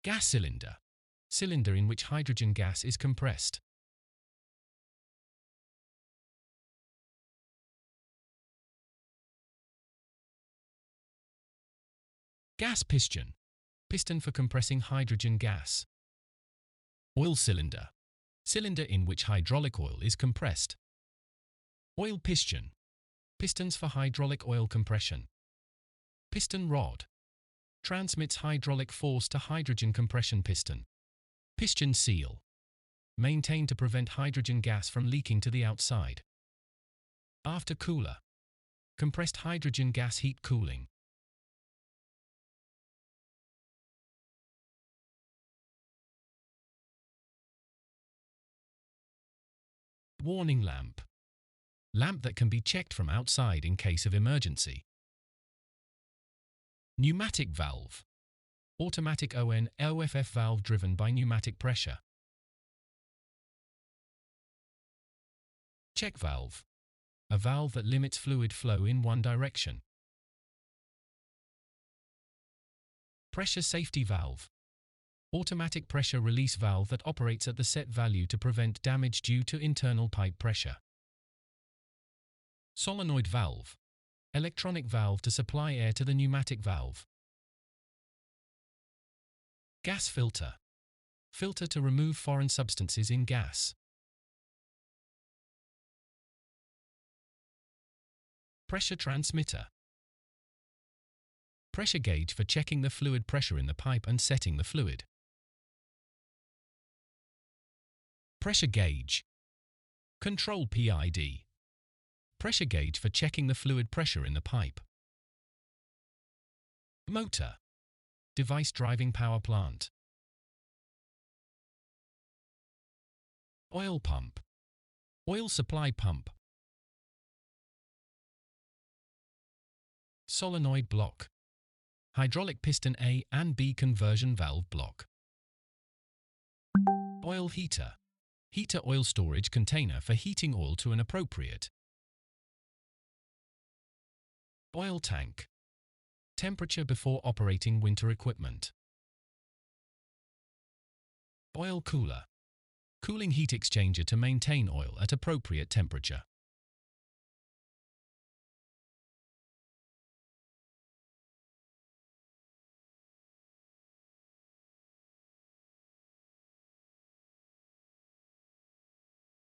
Gas cylinder. Cylinder in which hydrogen gas is compressed. Gas piston. Piston for compressing hydrogen gas. Oil cylinder. Cylinder in which hydraulic oil is compressed. Oil piston. Pistons for hydraulic oil compression. Piston rod. Transmits hydraulic force to hydrogen compression piston. Piston seal. Maintained to prevent hydrogen gas from leaking to the outside. After cooler. Compressed hydrogen gas heat cooling. Warning lamp. Lamp that can be checked from outside in case of emergency. Pneumatic valve. Automatic on/off valve driven by pneumatic pressure. Check valve. A valve that limits fluid flow in one direction. Pressure safety valve. Automatic pressure release valve that operates at the set value to prevent damage due to internal pipe pressure. Solenoid valve. Electronic valve to supply air to the pneumatic valve. Gas filter. Filter to remove foreign substances in gas. Pressure transmitter. Pressure gauge for checking the fluid pressure in the pipe and setting the fluid. Pressure gauge. Control PID. Pressure gauge for checking the fluid pressure in the pipe. Motor. Device driving power plant. Oil pump. Oil supply pump. Solenoid block. Hydraulic piston A and B conversion valve block. Oil heater. Heater oil storage container for heating oil to an appropriate. Oil tank. Temperature before operating winter equipment. Oil cooler. Cooling heat exchanger to maintain oil at appropriate temperature.